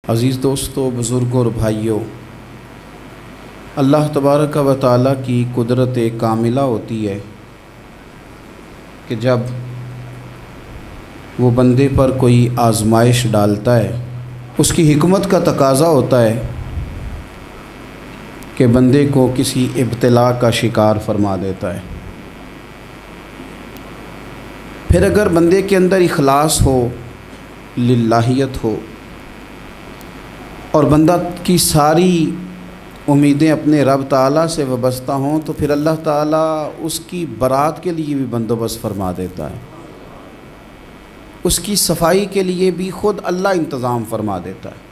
عزیز دوستو، بزرگوں اور بھائیوں، اللہ تبارک و تعالیٰ کی قدرت کاملہ ہوتی ہے کہ جب وہ بندے پر کوئی آزمائش ڈالتا ہے، اس کی حکمت کا تقاضا ہوتا ہے کہ بندے کو کسی ابتلا کا شکار فرما دیتا ہے۔ پھر اگر بندے کے اندر اخلاص ہو، للہیت ہو، اور بندہ کی ساری امیدیں اپنے رب تعالیٰ سے وابستہ ہوں، تو پھر اللہ تعالیٰ اس کی برات کے لیے بھی بندوبست فرما دیتا ہے، اس کی صفائی کے لیے بھی خود اللہ انتظام فرما دیتا ہے،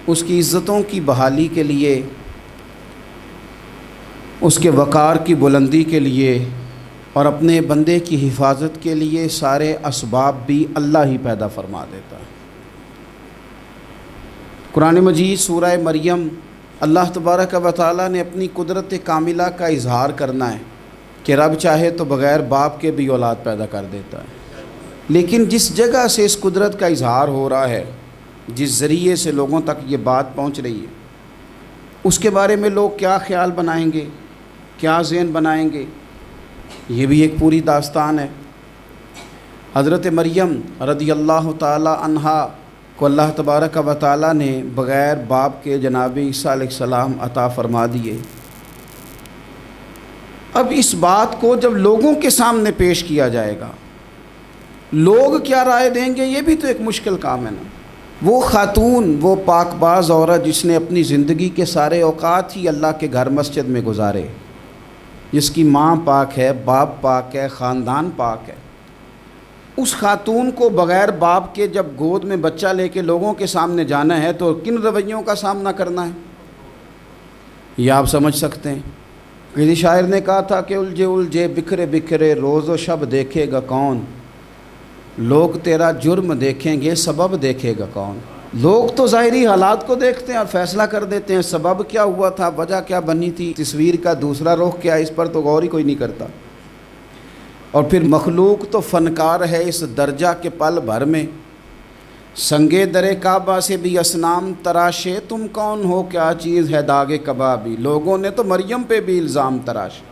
اس کی عزتوں کی بحالی کے لیے، اس کے وقار کی بلندی کے لیے اور اپنے بندے کی حفاظت کے لیے سارے اسباب بھی اللہ ہی پیدا فرما دیتا ہے۔ قرآن مجید سورہ مریم، اللہ تبارک و تعالیٰ نے اپنی قدرت کاملہ کا اظہار کرنا ہے کہ رب چاہے تو بغیر باپ کے بھی اولاد پیدا کر دیتا ہے، لیکن جس جگہ سے اس قدرت کا اظہار ہو رہا ہے، جس ذریعے سے لوگوں تک یہ بات پہنچ رہی ہے، اس کے بارے میں لوگ کیا خیال بنائیں گے، کیا ذہن بنائیں گے، یہ بھی ایک پوری داستان ہے۔ حضرت مریم رضی اللہ تعالی عنہا کو اللہ تبارک و تعالیٰ نے بغیر باپ کے جناب عیسیٰ علیہ السلام عطا فرما دیے۔ اب اس بات کو جب لوگوں کے سامنے پیش کیا جائے گا، لوگ کیا رائے دیں گے، یہ بھی تو ایک مشکل کام ہے نا۔ وہ خاتون، وہ پاک باز عورت جس نے اپنی زندگی کے سارے اوقات ہی اللہ کے گھر مسجد میں گزارے، جس کی ماں پاک ہے، باپ پاک ہے، خاندان پاک ہے، اس خاتون کو بغیر باپ کے جب گود میں بچہ لے کے لوگوں کے سامنے جانا ہے تو کن رویوں کا سامنا کرنا ہے، یہ آپ سمجھ سکتے ہیں۔ کسی شاعر نے کہا تھا کہ الجھے الجھے بکھرے بکھرے روز و شب دیکھے گا کون، لوگ تیرا جرم دیکھیں گے سبب دیکھے گا کون۔ لوگ تو ظاہری حالات کو دیکھتے ہیں اور فیصلہ کر دیتے ہیں، سبب کیا ہوا تھا، وجہ کیا بنی تھی، تصویر کا دوسرا رخ کیا، اس پر تو غور ہی کوئی نہیں کرتا۔ اور پھر مخلوق تو فنکار ہے اس درجہ کے پل بھر میں، سنگے در کعبہ سے بھی اصنام تراشے، تم کون ہو کیا چیز ہے داغ کبابی۔ لوگوں نے تو مریم پہ بھی الزام تراشے،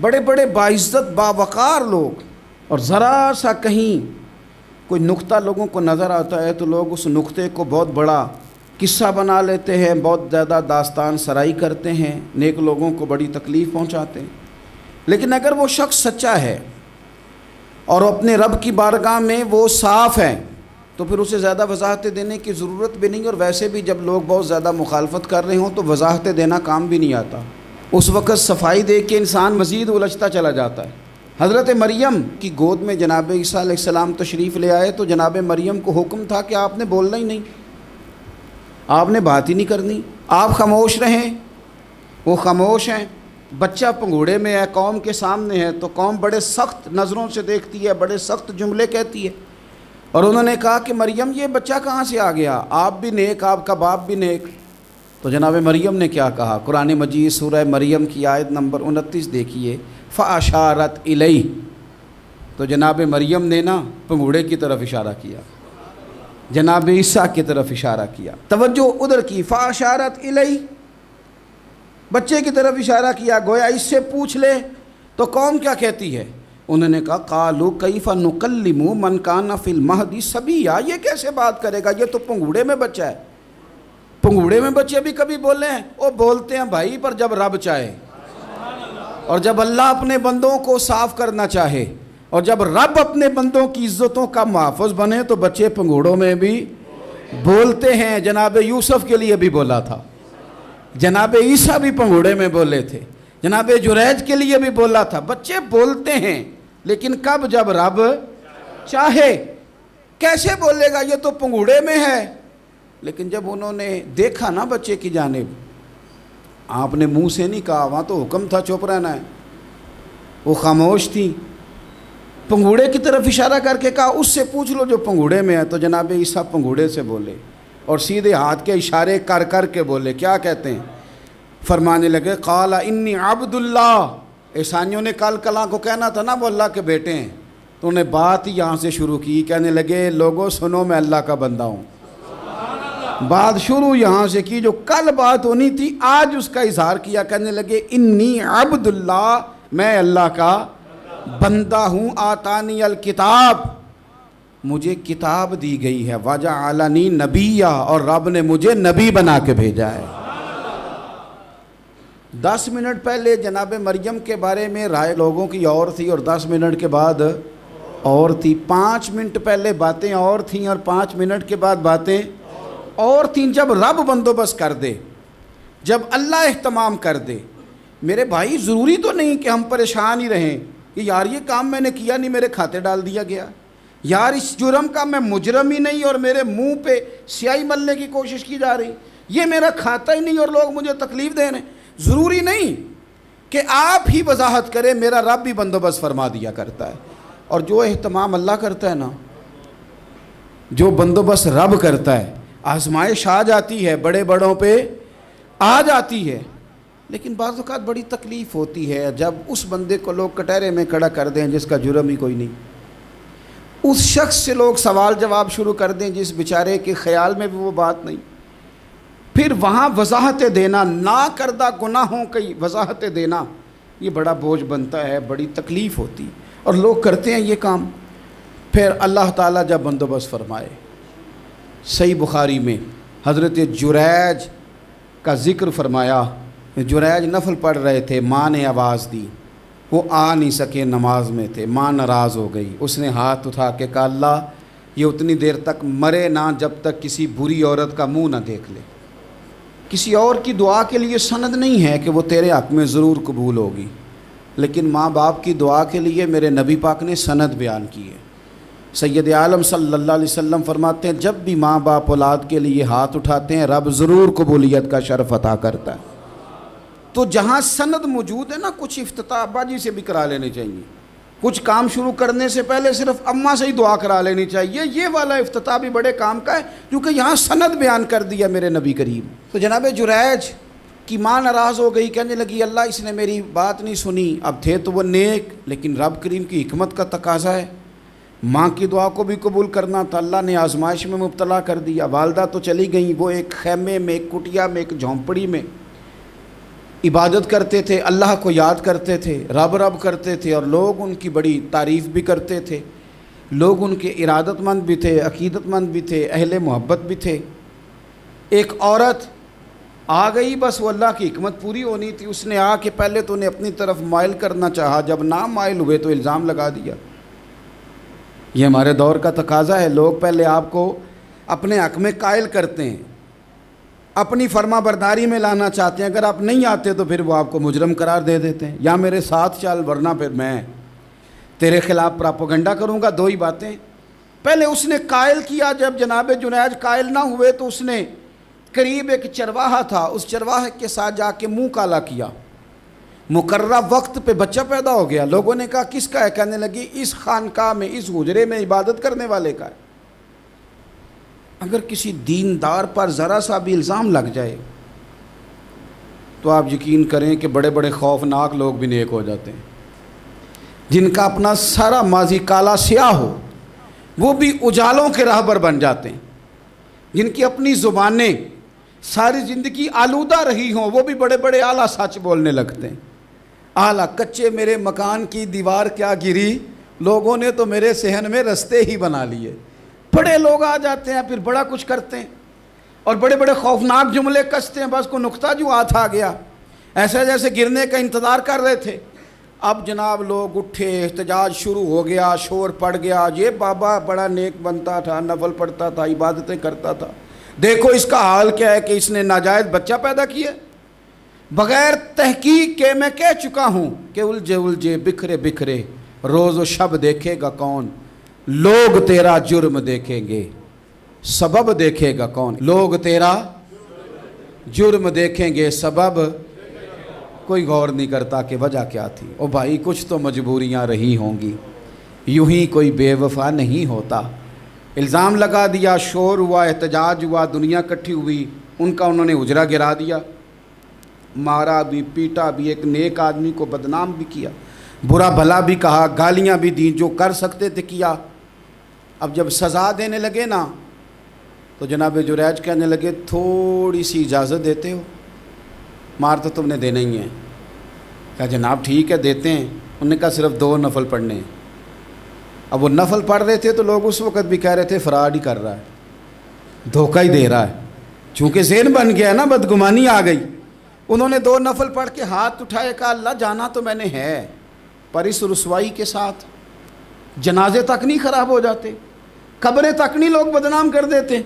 بڑے بڑے باعزت باوقار لوگ، اور ذرا سا کہیں کوئی نقطہ لوگوں کو نظر آتا ہے تو لوگ اس نقطے کو بہت بڑا قصہ بنا لیتے ہیں، بہت زیادہ داستان سرائی کرتے ہیں، نیک لوگوں کو بڑی تکلیف پہنچاتے ہیں۔ لیکن اگر وہ شخص سچا ہے اور اپنے رب کی بارگاہ میں وہ صاف ہے تو پھر اسے زیادہ وضاحتیں دینے کی ضرورت بھی نہیں، اور ویسے بھی جب لوگ بہت زیادہ مخالفت کر رہے ہوں تو وضاحتیں دینا کام بھی نہیں آتا، اس وقت صفائی دے کے انسان مزید الجھتا چلا جاتا ہے۔ حضرت مریم کی گود میں جناب عیسیٰ علیہ السلام تشریف لے آئے تو جناب مریم کو حکم تھا کہ آپ نے بولنا ہی نہیں، آپ نے بات ہی نہیں کرنی، آپ خاموش رہیں۔ وہ خاموش ہیں، بچہ پنگوڑے میں ہے، قوم کے سامنے ہے، تو قوم بڑے سخت نظروں سے دیکھتی ہے، بڑے سخت جملے کہتی ہے، اور انہوں نے کہا کہ مریم یہ بچہ کہاں سے آ گیا، آپ بھی نیک، آپ کا باپ بھی نیک۔ تو جناب مریم نے کیا کہا، قرآن مجید سورہ مریم کی آیت نمبر 29 دیکھیے، فَأَشَارَتْ إِلَيْهِ، تو جناب مریم نے نا پنگوڑے کی طرف اشارہ کیا، جناب عیسیٰ کی طرف اشارہ کیا، توجہ ادھر کی، فَأَشَارَتْ إِلَيْهِ، بچے کی طرف اشارہ کیا، گویا اس سے پوچھ لے تو قوم کیا کہتی ہے۔ انہوں نے کہا قَالُوا كَيْفَ نُكَلِّمُ مَنْ كَانَ فِي الْمَهْدِ صَبِيًّا، یہ کیسے بات کرے گا، یہ تو پنگوڑے میں بچہ ہے۔ پنگوڑے میں بچے بھی کبھی بولے ہیں، وہ بولتے ہیں بھائی، پر جب رب چاہے، اور جب اللہ اپنے بندوں کو صاف کرنا چاہے، اور جب رب اپنے بندوں کی عزتوں کا محافظ بنے تو بچے پنگوڑوں میں بھی بولتے ہیں۔ جناب یوسف کے لیے بھی بولا تھا، جناب عیسیٰ بھی پنگوڑے میں بولے تھے، جناب جریج کے لیے بھی بولا تھا، بچے بولتے ہیں، لیکن کب، جب رب چاہے۔ کیسے بولے گا، یہ تو پنگوڑے میں ہے۔ لیکن جب انہوں نے دیکھا نا بچے کی جانب، آپ نے منہ سے نہیں کہا، وہاں تو حکم تھا چپ رہنا ہے، وہ خاموش تھی، پنگوڑے کی طرف اشارہ کر کے کہا اس سے پوچھ لو جو پنگوڑے میں ہے۔ تو جناب عیسیٰ پنگوڑے سے بولے اور سیدھے ہاتھ کے اشارے کر کر کے بولے، کیا کہتے ہیں، فرمانے لگے قال انی عبد اللہ۔ عیسائیوں نے کل کلاں کو کہنا تھا نا وہ اللہ کے بیٹے ہیں، تو انہیں بات ہی یہاں سے شروع کی، کہنے لگے لوگوں سنو میں اللہ کا بندہ ہوں۔ بات شروع یہاں سے کی، جو کل بات ہونی تھی آج اس کا اظہار کیا، کہنے لگے انی عبد اللہ، میں اللہ کا بندہ ہوں، آتانی الکتاب، مجھے کتاب دی گئی ہے، وجعلنی نبیّا، اور رب نے مجھے نبی بنا کے بھیجا ہے۔ 10 منٹ پہلے جناب مریم کے بارے میں رائے لوگوں کی اور تھی، اور 10 منٹ کے بعد اور تھی۔ 5 منٹ پہلے باتیں اور تھیں، اور 5 منٹ کے بعد باتیں اور تھیں۔ جب رب بندوبست کر دے، جب اللہ اہتمام کر دے، میرے بھائی ضروری تو نہیں کہ ہم پریشان ہی رہیں کہ یار یہ کام میں نے کیا نہیں، میرے کھاتے ڈال دیا گیا، یار اس جرم کا میں مجرم ہی نہیں اور میرے منہ پہ سیاہی ملنے کی کوشش کی جا رہی، یہ میرا کھاتا ہی نہیں اور لوگ مجھے تکلیف دے رہے ہیں۔ ضروری نہیں کہ آپ ہی وضاحت کریں، میرا رب بھی بندوبست فرما دیا کرتا ہے۔ اور جو اہتمام اللہ کرتا ہے نا، جو بندوبست رب کرتا ہے، آزمائش آ جاتی ہے، بڑے بڑوں پہ آ جاتی ہے، لیکن بعض اوقات بڑی تکلیف ہوتی ہے جب اس بندے کو لوگ کٹہرے میں کھڑا کر دیں جس کا جرم ہی کوئی نہیں، اس شخص سے لوگ سوال جواب شروع کر دیں جس بیچارے کے خیال میں بھی وہ بات نہیں، پھر وہاں وضاحتیں دینا، نہ کردہ گناہوں کی وضاحتیں دینا، یہ بڑا بوجھ بنتا ہے، بڑی تکلیف ہوتی، اور لوگ کرتے ہیں یہ کام۔ پھر اللہ تعالیٰ جب بندوبست فرمائے، صحیح بخاری میں حضرت جریج کا ذکر فرمایا، جریج نفل پڑھ رہے تھے، ماں نے آواز دی، وہ آ نہیں سکے، نماز میں تھے، ماں ناراض ہو گئی، اس نے ہاتھ اٹھا کے کہا اللہ یہ اتنی دیر تک مرے نہ جب تک کسی بری عورت کا منہ نہ دیکھ لے۔ کسی اور کی دعا کے لیے سند نہیں ہے کہ وہ تیرے حق میں ضرور قبول ہوگی، لیکن ماں باپ کی دعا کے لیے میرے نبی پاک نے سند بیان کی ہے۔ سید عالم صلی اللہ علیہ وسلم فرماتے ہیں جب بھی ماں باپ اولاد کے لیے ہاتھ اٹھاتے ہیں رب ضرور قبولیت کا شرف عطا کرتا ہے۔ تو جہاں سند موجود ہے نا، کچھ افتتاح ابا جی سے بھی کرا لینے چاہیے، کچھ کام شروع کرنے سے پہلے صرف اماں سے ہی دعا کرا لینی چاہیے، یہ والا افتتاح بھی بڑے کام کا ہے کیونکہ یہاں سند بیان کر دیا میرے نبی کریم۔ تو جناب جریج کی ماں ناراض ہو گئی، کہنے لگی اللہ اس نے میری بات نہیں سنی، اب تھے تو وہ نیک، لیکن رب کریم کی حکمت کا تقاضا ہے، ماں کی دعا کو بھی قبول کرنا تھا، اللہ نے آزمائش میں مبتلا کر دیا۔ والدہ تو چلی گئیں، وہ ایک خیمے میں، ایک کٹیا میں، ایک جھونپڑی میں عبادت کرتے تھے، اللہ کو یاد کرتے تھے، رب رب کرتے تھے، اور لوگ ان کی بڑی تعریف بھی کرتے تھے، لوگ ان کے ارادت مند بھی تھے، عقیدت مند بھی تھے، اہل محبت بھی تھے۔ ایک عورت آ گئی، بس وہ اللہ کی حکمت پوری ہونی تھی، اس نے آ کے پہلے تو انہیں اپنی طرف مائل کرنا چاہا، جب نہ مائل ہوئے تو الزام لگا دیا۔ یہ ہمارے دور کا تقاضا ہے، لوگ پہلے آپ کو اپنے حق میں قائل کرتے ہیں، اپنی فرما برداری میں لانا چاہتے ہیں، اگر آپ نہیں آتے تو پھر وہ آپ کو مجرم قرار دے دیتے ہیں، یا میرے ساتھ چل ورنہ پھر میں تیرے خلاف پراپوگنڈا کروں گا۔ دو ہی باتیں، پہلے اس نے قائل کیا، جب جناب جنید قائل نہ ہوئے تو اس نے قریب ایک چرواہا تھا، اس چرواہے کے ساتھ جا کے منہ کالا کیا، مقررہ وقت پہ بچہ پیدا ہو گیا، لوگوں نے کہا کس کا ہے، کہنے لگی اس خانقاہ میں، اس حجرے میں عبادت کرنے والے کا ہے۔ اگر کسی دیندار پر ذرا سا بھی الزام لگ جائے تو آپ یقین کریں کہ بڑے بڑے خوفناک لوگ بھی نیک ہو جاتے ہیں، جن کا اپنا سارا ماضی کالا سیاہ ہو وہ بھی اجالوں کے راہبر بن جاتے ہیں، جن کی اپنی زبانیں ساری زندگی آلودہ رہی ہوں وہ بھی بڑے بڑے اعلیٰ سچ بولنے لگتے ہیں۔ اعلیٰ کچے میرے مکان کی دیوار کیا گری، لوگوں نے تو میرے صحن میں رستے ہی بنا لیے۔ بڑے لوگ آ جاتے ہیں پھر بڑا کچھ کرتے ہیں اور بڑے بڑے خوفناک جملے کستے ہیں، بس کو نقطہ جو ہاتھ آ گیا ایسا جیسے گرنے کا انتظار کر رہے تھے۔ اب جناب لوگ اٹھے، احتجاج شروع ہو گیا، شور پڑ گیا، یہ بابا بڑا نیک بنتا تھا، نفل پڑھتا تھا، عبادتیں کرتا تھا، دیکھو اس کا حال کیا ہے کہ اس نے ناجائز بچہ پیدا کیا۔ بغیر تحقیق کے میں کہہ چکا ہوں کہ الجھے الجھے بکھرے بکھرے روز و شب دیکھے گا کون، لوگ تیرا جرم دیکھیں گے سبب دیکھے گا کون، لوگ تیرا جرم دیکھیں گے سبب کوئی غور نہیں کرتا کہ وجہ کیا تھی۔ او بھائی کچھ تو مجبوریاں رہی ہوں گی، یوں ہی کوئی بے وفا نہیں ہوتا۔ الزام لگا دیا، شور ہوا، احتجاج ہوا، دنیا اکٹھی ہوئی، ان کا انہوں نے حجرہ گرا دیا، مارا بھی، پیٹا بھی، ایک نیک آدمی کو بدنام بھی کیا، برا بھلا بھی کہا، گالیاں بھی دیں، جو کر سکتے تھے کیا۔ اب جب سزا دینے لگے نا تو جناب جریج کہنے لگے تھوڑی سی اجازت دیتے ہو، مار تو تم نے دینا ہی ہے۔ کہا جناب ٹھیک ہے دیتے ہیں۔ انہوں نے کہا صرف 2 نفل پڑھنے ہیں۔ اب وہ نفل پڑھ رہے تھے تو لوگ اس وقت بھی کہہ رہے تھے فراڈ ہی کر رہا ہے، دھوکہ ہی دے رہا ہے، چونکہ ذہن بن گیا نا، بدگمانی آ گئی۔ انہوں نے 2 نفل پڑھ کے ہاتھ اٹھائے، کہا اللہ جانا تو میں نے ہے، پر اس رسوائی کے ساتھ جنازے تک نہیں خراب ہو جاتے، قبریں تک نہیں لوگ بدنام کر دیتے۔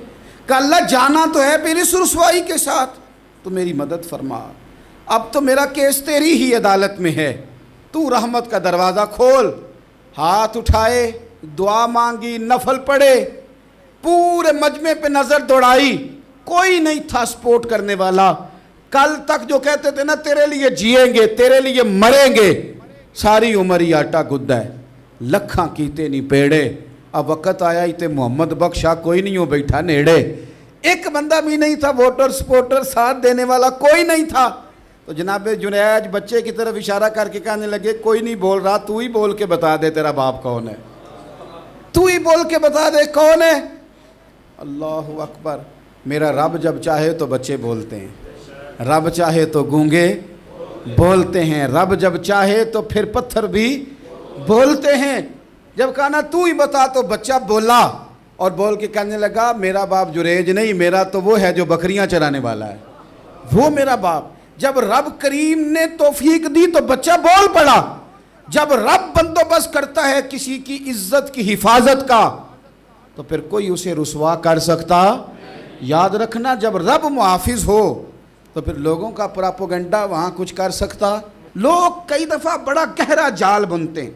کہا اللہ جانا تو ہے پھر اس رسوائی کے ساتھ، تو میری مدد فرما، اب تو میرا کیس تیری ہی عدالت میں ہے، تو رحمت کا دروازہ کھول۔ ہاتھ اٹھائے، دعا مانگی، نفل پڑھے، پورے مجمع پہ نظر دوڑائی، کوئی نہیں تھا سپورٹ کرنے والا۔ کل تک جو کہتے تھے نا تیرے لیے جیئیں گے، تیرے لیے مریں گے، ساری عمر ہی آٹا گدہ ہے، لکھاں کیتے نہیں پیڑے، اب وقت آیا ہی تے محمد بخشا کوئی نہیں ہو بیٹھا نیڑے۔ ایک بندہ بھی نہیں تھا، ووٹر سپورٹر ساتھ دینے والا کوئی نہیں تھا۔ تو جناب جنید بچے کی طرف اشارہ کر کے کہنے لگے کوئی نہیں بول رہا، تو ہی بول کے بتا دے تیرا باپ کون ہے، تو ہی بول کے بتا دے کون ہے۔ اللہ اکبر۔ میرا رب جب چاہے تو بچے بولتے ہیں، رب چاہے تو گونگے بولتے ہیں، رب جب چاہے تو پھر پتھر بھی بولتے ہیں۔ جب کہا نا تو ہی بتا تو بچہ بولا، اور بول کے کہنے لگا میرا باپ جریج نہیں، میرا تو وہ ہے جو بکریاں چرانے والا ہے، وہ میرا باپ۔ جب رب کریم نے توفیق دی تو بچہ بول پڑا۔ جب رب بندوبست کرتا ہے کسی کی عزت کی حفاظت کا تو پھر کوئی اسے رسوا کر سکتا۔ یاد رکھنا جب رب محافظ ہو تو پھر لوگوں کا پراپوگنڈا وہاں کچھ کر سکتا۔ لوگ کئی دفعہ بڑا گہرا جال بنتے ہیں،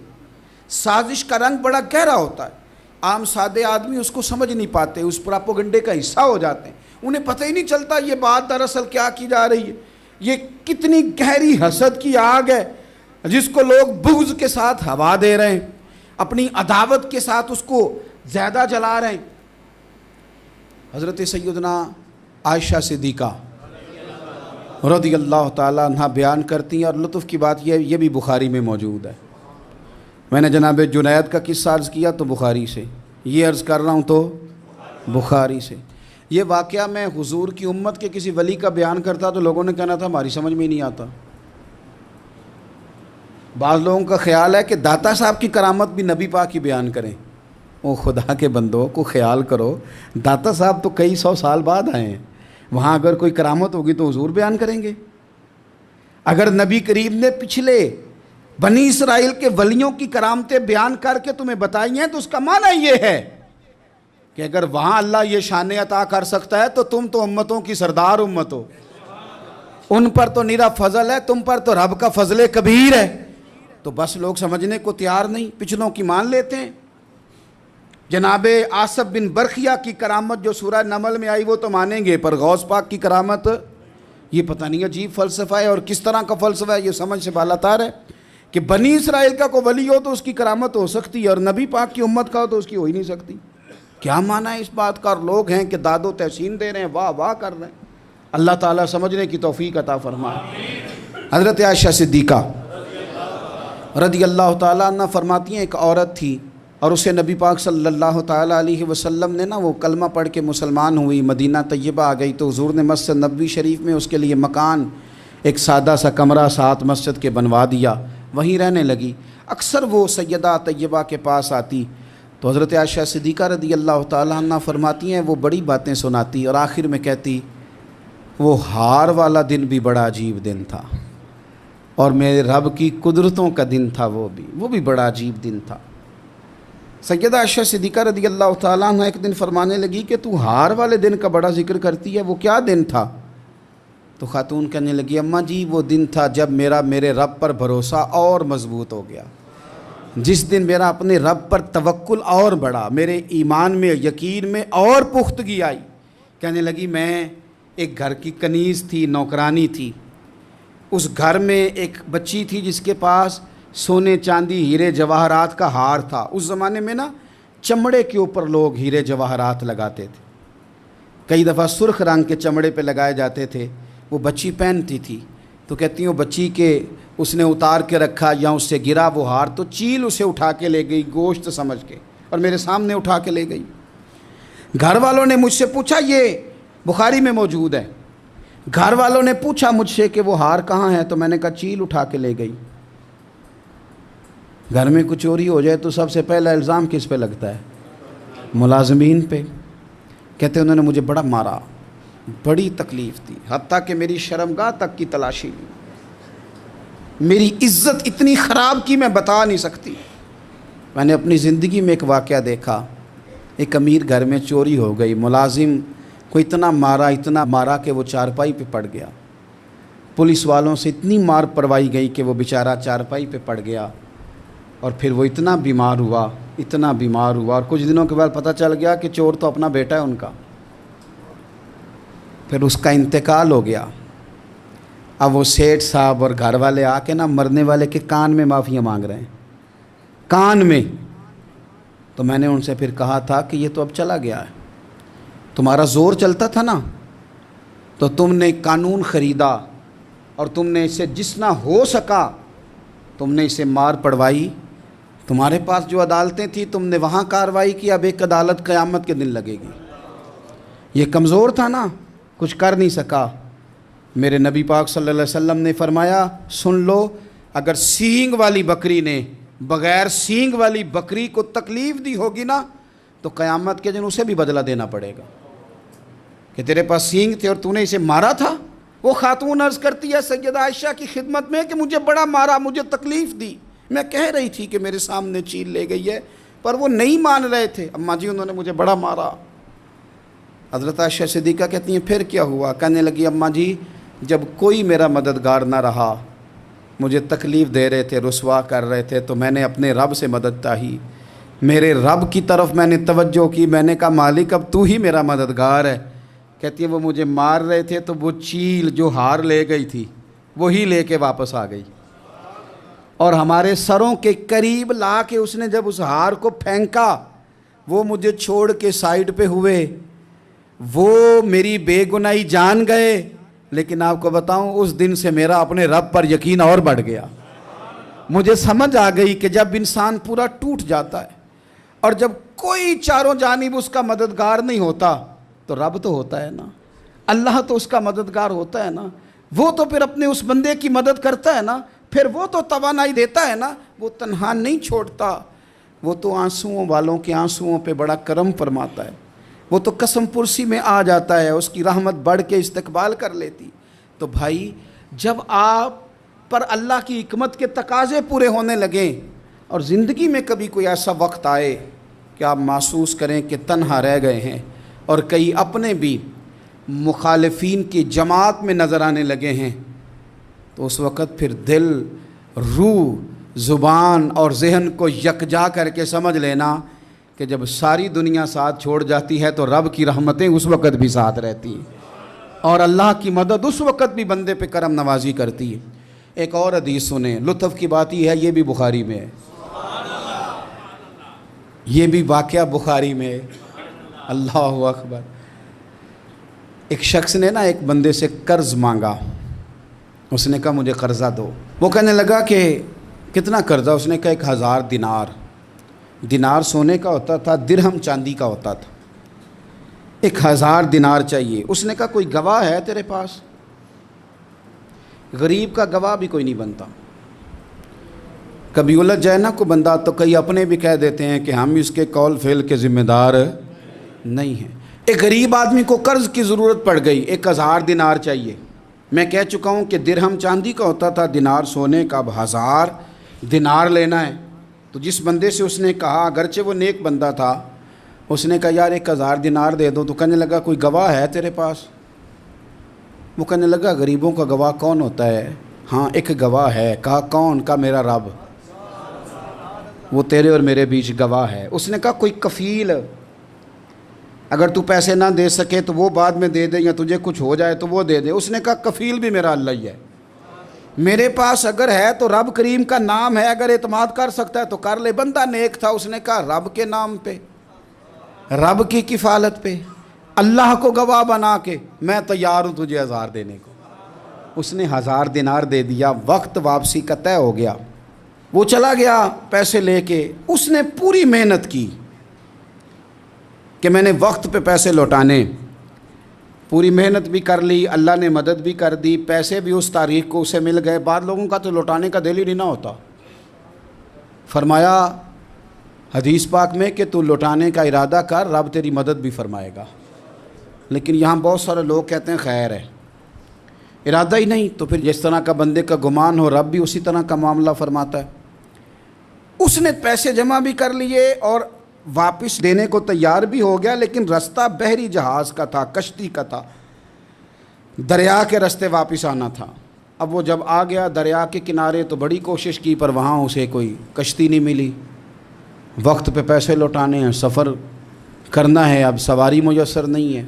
سازش کا رنگ بڑا گہرا ہوتا ہے، عام سادے آدمی اس کو سمجھ نہیں پاتے، اس پراپوگنڈے کا حصہ ہو جاتے ہیں، انہیں پتہ ہی نہیں چلتا یہ بات دراصل کیا کی جا رہی ہے۔ یہ کتنی گہری حسد کی آگ ہے جس کو لوگ بغض کے ساتھ ہوا دے رہے ہیں، اپنی عداوت کے ساتھ اس کو زیادہ جلا رہے ہیں۔ حضرت سیدنا عائشہ صدیقہ رضی اللہ تعالیٰ عنہ بیان کرتی ہیں، اور لطف کی بات یہ بھی بخاری میں موجود ہے۔ میں نے جناب جنید کا قصہ عرض کیا تو بخاری سے، یہ عرض کر رہا ہوں تو بخاری سے۔ یہ واقعہ میں حضور کی امت کے کسی ولی کا بیان کرتا تو لوگوں نے کہنا تھا ہماری سمجھ میں نہیں آتا۔ بعض لوگوں کا خیال ہے کہ داتا صاحب کی کرامت بھی نبی پاک کی بیان کریں۔ او خدا کے بندوں کو خیال کرو، داتا صاحب تو کئی 100 سال بعد آئے ہیں، وہاں اگر کوئی کرامت ہوگی تو حضور بیان کریں گے۔ اگر نبی کریم نے پچھلے بنی اسرائیل کے ولیوں کی کرامتیں بیان کر کے تمہیں بتائی ہیں تو اس کا معنی یہ ہے کہ اگر وہاں اللہ یہ شان عطا کر سکتا ہے تو تم تو امتوں کی سردار امت ہو، ان پر تو نیرا فضل ہے، تم پر تو رب کا فضل کبیر ہے۔ تو بس لوگ سمجھنے کو تیار نہیں، پچھلوں کی مان لیتے ہیں۔ جناب آصف بن برخیہ کی کرامت جو سورہ نمل میں آئی وہ تو مانیں گے، پر غوث پاک کی کرامت یہ پتہ نہیں عجیب فلسفہ ہے، اور کس طرح کا فلسفہ ہے یہ سمجھ سے بالاتار ہے کہ بنی اسرائیل کا کوئی ولی ہو تو اس کی کرامت ہو سکتی ہے، اور نبی پاک کی امت کا ہو تو اس کی ہو ہی نہیں سکتی۔ کیا معنی ہے اس بات کا؟ اور لوگ ہیں کہ داد و تحسین دے رہے ہیں، واہ واہ کر رہے ہیں۔ اللہ تعالیٰ سمجھنے کی توفیق عطا فرمائے۔ حضرت عائشہ صدیقہ رضی اللہ تعالیٰ عنہ فرماتی ہیں ایک عورت تھی اور اسے نبی پاک صلی اللہ تعالیٰ علیہ وسلم نے وہ کلمہ پڑھ کے مسلمان ہوئی، مدینہ طیبہ آ گئی تو حضور نے مسجد نبوی شریف میں اس کے لیے مکان، ایک سادہ سا کمرہ ساتھ مسجد کے بنوا دیا، وہیں رہنے لگی۔ اکثر وہ سیدہ طیبہ کے پاس آتی تو حضرت عائشہ صدیقہ رضی اللہ تعالیٰ عنہ فرماتی ہیں وہ بڑی باتیں سناتی اور آخر میں کہتی وہ ہار والا دن بھی بڑا عجیب دن تھا، اور میرے رب کی قدرتوں کا دن تھا، وہ بھی بڑا عجیب دن تھا۔ سیدہ عائشہ صدیقہ رضی اللہ تعالیٰ عنہ ایک دن فرمانے لگی کہ تو ہار والے دن کا بڑا ذکر کرتی ہے، وہ کیا دن تھا؟ تو خاتون کہنے لگی اماں جی وہ دن تھا جب میرے رب پر بھروسہ اور مضبوط ہو گیا، جس دن میرا اپنے رب پر توکل اور بڑھا، میرے ایمان میں یقین میں اور پختگی آئی۔ کہنے لگی میں ایک گھر کی کنیز تھی، نوکرانی تھی، اس گھر میں ایک بچی تھی جس کے پاس سونے چاندی ہیرے جواہرات کا ہار تھا۔ اس زمانے میں چمڑے کے اوپر لوگ ہیرے جواہرات لگاتے تھے، کئی دفعہ سرخ رنگ کے چمڑے پہ لگائے جاتے تھے، وہ بچی پہنتی تھی تو کہتی ہیں وہ بچی کے اس نے اتار کے رکھا یا اس سے گرا وہ ہار تو چیل اسے اٹھا کے لے گئی گوشت سمجھ کے، اور میرے سامنے اٹھا کے لے گئی۔ گھر والوں نے مجھ سے پوچھا، یہ بخاری میں موجود ہے، گھر والوں نے پوچھا مجھ سے کہ وہ ہار کہاں ہے، تو میں نے کہا چیل اٹھا کے لے گئی۔ گھر میں کچھ چوری ہو جائے تو سب سے پہلا الزام کس پہ لگتا ہے؟ ملازمین پہ۔ کہتے انہوں نے مجھے بڑا مارا، بڑی تکلیف دی، حتیٰ کہ میری شرمگاہ تک کی تلاشی لی، میری عزت اتنی خراب کی میں بتا نہیں سکتی۔ میں نے اپنی زندگی میں ایک واقعہ دیکھا، ایک امیر گھر میں چوری ہو گئی، ملازم کو اتنا مارا کہ وہ چارپائی پہ پڑ گیا، پولیس والوں سے اتنی مار پروائی گئی کہ وہ بیچارہ چارپائی پہ پڑ گیا، اور پھر وہ اتنا بیمار ہوا اور کچھ دنوں کے بعد پتہ چل گیا کہ چور تو اپنا بیٹا ہے ان کا۔ پھر اس کا انتقال ہو گیا۔ اب وہ سیٹھ صاحب اور گھر والے آ کے مرنے والے کے کان میں معافیاں مانگ رہے ہیں، کان میں۔ تو میں نے ان سے پھر کہا تھا کہ یہ تو اب چلا گیا ہے، تمہارا زور چلتا تھا نا، تو تم نے قانون خریدا اور تم نے اسے جتنا ہو سکا تم نے اسے مار پڑوائی، تمہارے پاس جو عدالتیں تھیں تم نے وہاں کارروائی کی، اب ایک عدالت قیامت کے دن لگے گی۔ یہ کمزور تھا نا، کچھ کر نہیں سکا۔ میرے نبی پاک صلی اللہ علیہ وسلم نے فرمایا، سن لو، اگر سینگ والی بکری نے بغیر سینگ والی بکری کو تکلیف دی ہوگی نا، تو قیامت کے دن اسے بھی بدلہ دینا پڑے گا کہ تیرے پاس سینگ تھے اور تو نے اسے مارا تھا۔ وہ خاتون عرض کرتی ہے سیدہ عائشہ کی خدمت میں کہ مجھے بڑا مارا، مجھے تکلیف دی، میں کہہ رہی تھی کہ میرے سامنے چیل لے گئی ہے، پر وہ نہیں مان رہے تھے، اماں جی انہوں نے مجھے بڑا مارا۔ حضرت عائشہ صدیقہ کہتی ہیں پھر کیا ہوا؟ کہنے لگی اماں جی جب کوئی میرا مددگار نہ رہا، مجھے تکلیف دے رہے تھے، رسوا کر رہے تھے، تو میں نے اپنے رب سے مدد چاہی، میرے رب کی طرف میں نے توجہ کی، میں نے کہا مالک اب تو ہی میرا مددگار ہے۔ کہتی ہے وہ مجھے مار رہے تھے تو وہ چیل جو ہار لے گئی تھی وہی لے کے واپس آ گئی، اور ہمارے سروں کے قریب لا کے اس نے جب اس ہار کو پھینکا، وہ مجھے چھوڑ کے سائیڈ پہ ہوئے، وہ میری بے گناہی جان گئے، لیکن آپ کو بتاؤں اس دن سے میرا اپنے رب پر یقین اور بڑھ گیا۔ مجھے سمجھ آ گئی کہ جب انسان پورا ٹوٹ جاتا ہے اور جب کوئی چاروں جانب اس کا مددگار نہیں ہوتا تو رب تو ہوتا ہے نا، اللہ تو اس کا مددگار ہوتا ہے نا، وہ تو پھر اپنے اس بندے کی مدد کرتا ہے نا، پھر وہ تو توانائی دیتا ہے نا، وہ تنہا نہیں چھوڑتا، وہ تو آنسوؤں والوں کے آنسوؤں پہ بڑا کرم فرماتا ہے، وہ تو قسم پرسی میں آ جاتا ہے، اس کی رحمت بڑھ کے استقبال کر لیتی۔ تو بھائی جب آپ پر اللہ کی حکمت کے تقاضے پورے ہونے لگیں اور زندگی میں کبھی کوئی ایسا وقت آئے کہ آپ محسوس کریں کہ تنہا رہ گئے ہیں اور کئی اپنے بھی مخالفین کی جماعت میں نظر آنے لگے ہیں، تو اس وقت پھر دل، روح، زبان اور ذہن کو یکجا کر کے سمجھ لینا کہ جب ساری دنیا ساتھ چھوڑ جاتی ہے تو رب کی رحمتیں اس وقت بھی ساتھ رہتی ہیں، اور اللہ کی مدد اس وقت بھی بندے پہ کرم نوازی کرتی ہے۔ ایک اور حدیث سنیں، لطف کی بات یہ ہے یہ بھی بخاری میں ہے، یہ بھی واقعہ بخاری میں ہے۔ اللہ اکبر۔ ایک شخص نے ایک بندے سے قرض مانگا، اس نے کہا مجھے قرضہ دو۔ وہ کہنے لگا کہ کتنا قرضہ؟ اس نے کہا 1000 دینار۔ دینار سونے کا ہوتا تھا، درہم چاندی کا ہوتا تھا۔ 1000 دینار چاہیے۔ اس نے کہا کوئی گواہ ہے تیرے پاس؟ غریب کا گواہ بھی کوئی نہیں بنتا، کبھی الجھ جائے نا کوئی بندہ تو کئی اپنے بھی کہہ دیتے ہیں کہ ہم اس کے قول فعل کے ذمہ دار نہیں ہیں۔ ایک غریب آدمی کو قرض کی ضرورت پڑ گئی، 1000 دینار چاہیے۔ میں کہہ چکا ہوں کہ درہم چاندی کا ہوتا تھا، دینار سونے کا، اب 1000 دینار لینا ہے۔ تو جس بندے سے اس نے کہا، اگرچہ وہ نیک بندہ تھا، اس نے کہا یار 1000 دینار دے دو، تو کہنے لگا کوئی گواہ ہے تیرے پاس؟ وہ کہنے لگا غریبوں کا گواہ کون ہوتا ہے؟ ہاں ایک گواہ ہے۔ کہا کون؟ کہا میرا رب، وہ تیرے اور میرے بیچ گواہ ہے۔ اس نے کہا کوئی کفیل، اگر تو پیسے نہ دے سکے تو وہ بعد میں دے دے، یا تجھے کچھ ہو جائے تو وہ دے دے۔ اس نے کہا کفیل بھی میرا اللہ ہی ہے، میرے پاس اگر ہے تو رب کریم کا نام ہے، اگر اعتماد کر سکتا ہے تو کر لے۔ بندہ نیک تھا، اس نے کہا رب کے نام پہ، رب کی کفالت پہ، اللہ کو گواہ بنا کے میں تیار ہوں تجھے 1000 دینے کو۔ اس نے 1000 دینار دے دیا، وقت واپسی کا طے ہو گیا، وہ چلا گیا پیسے لے کے۔ اس نے پوری محنت کی کہ میں نے وقت پہ پیسے لوٹانے، پوری محنت بھی کر لی، اللہ نے مدد بھی کر دی، پیسے بھی اس تاریخ کو اسے مل گئے، بعض لوگوں کا تو لوٹانے کا دل ہی نہیں نہ ہوتا۔ فرمایا حدیث پاک میں کہ تو لوٹانے کا ارادہ کر، رب تیری مدد بھی فرمائے گا۔ لیکن یہاں بہت سارے لوگ کہتے ہیں خیر ہے، ارادہ ہی نہیں، تو پھر جس طرح کا بندے کا گمان ہو رب بھی اسی طرح کا معاملہ فرماتا ہے۔ اس نے پیسے جمع بھی کر لیے اور واپس دینے کو تیار بھی ہو گیا، لیکن رستہ بحری جہاز کا تھا، کشتی کا تھا، دریا کے رستے واپس آنا تھا۔ اب وہ جب آ گیا دریا کے کنارے تو بڑی کوشش کی، پر وہاں اسے کوئی کشتی نہیں ملی۔ وقت پہ پیسے لوٹانے ہیں، سفر کرنا ہے، اب سواری میسر نہیں ہے،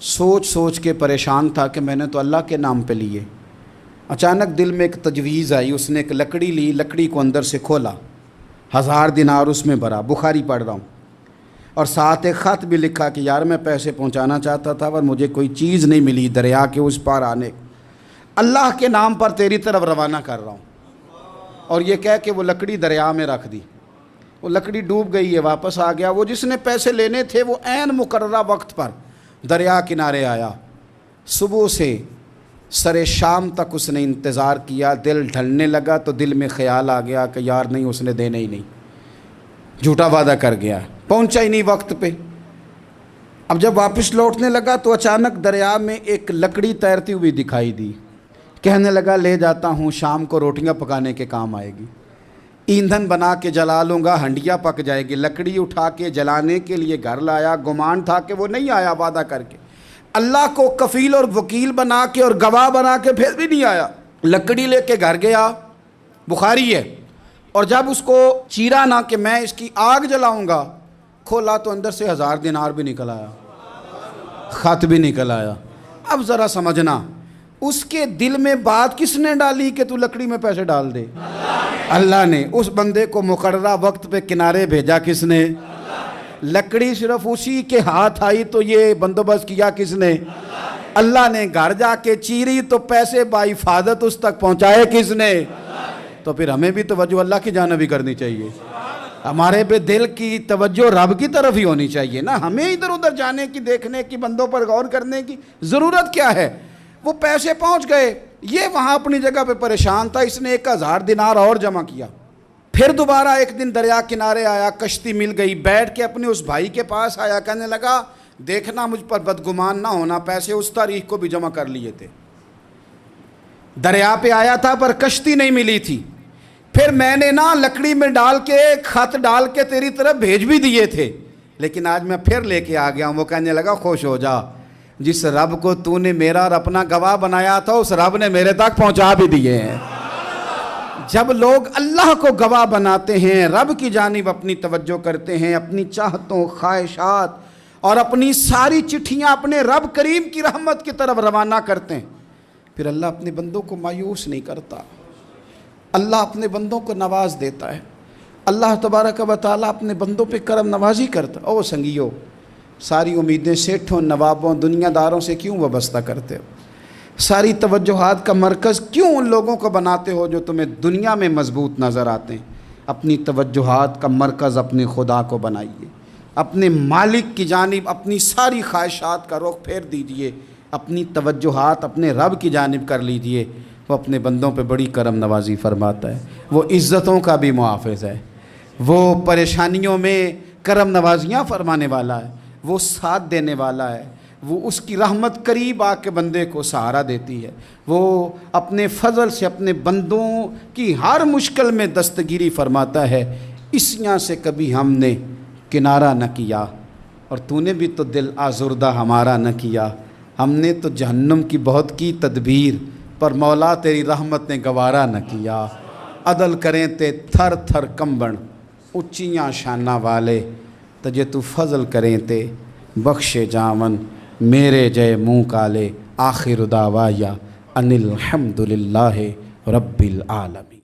سوچ سوچ کے پریشان تھا کہ میں نے تو اللہ کے نام پہ لیے۔ اچانک دل میں ایک تجویز آئی، اس نے ایک لکڑی لی، لکڑی کو اندر سے کھولا، 1000 دینار اس میں بھرا، بخاری پڑھ رہا ہوں، اور ساتھ ایک خط بھی لکھا کہ یار میں پیسے پہنچانا چاہتا تھا پر مجھے کوئی چیز نہیں ملی دریا کے اس پار آنے، اللہ کے نام پر تیری طرف روانہ کر رہا ہوں۔ اور یہ کہہ کہ وہ لکڑی دریا میں رکھ دی، وہ لکڑی ڈوب گئی ہے، واپس آ گیا۔ وہ جس نے پیسے لینے تھے وہ عین مقررہ وقت پر دریا کنارے آیا، صبح سے سر شام تک اس نے انتظار کیا، دل ڈھلنے لگا تو دل میں خیال آ گیا کہ یار نہیں، اس نے دینے ہی نہیں، جھوٹا وعدہ کر گیا، پہنچا ہی نہیں وقت پہ۔ اب جب واپس لوٹنے لگا تو اچانک دریا میں ایک لکڑی تیرتی ہوئی دکھائی دی، کہنے لگا لے جاتا ہوں، شام کو روٹیاں پکانے کے کام آئے گی، ایندھن بنا کے جلا لوں گا، ہنڈیا پک جائے گی۔ لکڑی اٹھا کے جلانے کے لیے گھر لایا، گمان تھا کہ وہ نہیں آیا وعدہ کر کے، اللہ کو کفیل اور وکیل بنا کے اور گواہ بنا کے پھر بھی نہیں آیا۔ لکڑی لے کے گھر گیا، بخاری ہے، اور جب اس کو چیرا نہ کہ میں اس کی آگ جلاؤں گا، کھولا تو اندر سے 1000 دینار بھی نکل آیا، خط بھی نکل آیا۔ اب ذرا سمجھنا، اس کے دل میں بات کس نے ڈالی کہ تو لکڑی میں پیسے ڈال دے؟ اللہ نے۔ اس بندے کو مقررہ وقت پہ کنارے بھیجا کس نے؟ لکڑی صرف اسی کے ہاتھ آئی تو یہ بندوبست کیا کس نے؟ اللہ نے۔ گھر جا کے چیری تو پیسے بحفاظت اس تک پہنچائے کس نے؟ تو پھر ہمیں بھی توجہ اللہ کی جانب ہی کرنی چاہیے، ہمارے پہ دل کی توجہ رب کی طرف ہی ہونی چاہیے نا، ہمیں ادھر ادھر جانے کی، دیکھنے کی، بندوں پر غور کرنے کی ضرورت کیا ہے؟ وہ پیسے پہنچ گئے، یہ وہاں اپنی جگہ پہ پریشان تھا، اس نے 1000 دینار اور جمع کیا۔ پھر دوبارہ ایک دن دریا کنارے آیا، کشتی مل گئی، بیٹھ کے اپنے اس بھائی کے پاس آیا، کہنے لگا دیکھنا مجھ پر بدگمان نہ ہونا، پیسے اس تاریخ کو بھی جمع کر لیے تھے، دریا پہ آیا تھا پر کشتی نہیں ملی تھی، پھر میں نے نا لکڑی میں ڈال کے خط ڈال کے تیری طرف بھیج بھی دیے تھے، لیکن آج میں پھر لے کے آ گیا ہوں۔ وہ کہنے لگا خوش ہو جا، جس رب کو تو نے میرا اور اپنا گواہ بنایا تھا اس رب نے میرے تک پہنچا بھی دیے ہیں۔ جب لوگ اللہ کو گواہ بناتے ہیں، رب کی جانب اپنی توجہ کرتے ہیں، اپنی چاہتوں، خواہشات اور اپنی ساری چٹھیاں اپنے رب کریم کی رحمت کی طرف روانہ کرتے ہیں، پھر اللہ اپنے بندوں کو مایوس نہیں کرتا، اللہ اپنے بندوں کو نواز دیتا ہے، اللہ تبارک و تعالیٰ اپنے بندوں پہ کرم نوازی کرتا ہے۔ او سنگیو، ساری امیدیں سیٹھوں، نوابوں، دنیا داروں سے کیوں وابستہ کرتے ہو؟ ساری توجہات کا مرکز کیوں ان لوگوں کو بناتے ہو جو تمہیں دنیا میں مضبوط نظر آتے ہیں؟ اپنی توجہات کا مرکز اپنے خدا کو بنائیے، اپنے مالک کی جانب اپنی ساری خواہشات کا رخ پھیر دیجئے، اپنی توجہات اپنے رب کی جانب کر لیجئے، وہ اپنے بندوں پہ بڑی کرم نوازی فرماتا ہے، وہ عزتوں کا بھی محافظ ہے، وہ پریشانیوں میں کرم نوازیاں فرمانے والا ہے، وہ ساتھ دینے والا ہے، وہ اس کی رحمت قریب آ کے بندے کو سہارا دیتی ہے، وہ اپنے فضل سے اپنے بندوں کی ہر مشکل میں دستگیری فرماتا ہے۔ اسیاں سے کبھی ہم نے کنارہ نہ کیا، اور تو نے بھی تو دل آزردہ ہمارا نہ کیا، ہم نے تو جہنم کی بہت کی تدبیر، پر مولا تیری رحمت نے گوارا نہ کیا۔ عدل کریں تے تھر تھر کمبن، اچیاں شانہ والے، تجھے تو فضل کریں تے بخشے جاون، میرے جے منہ کالے، آخر دعوایا ان الحمد للہ رب العالمین۔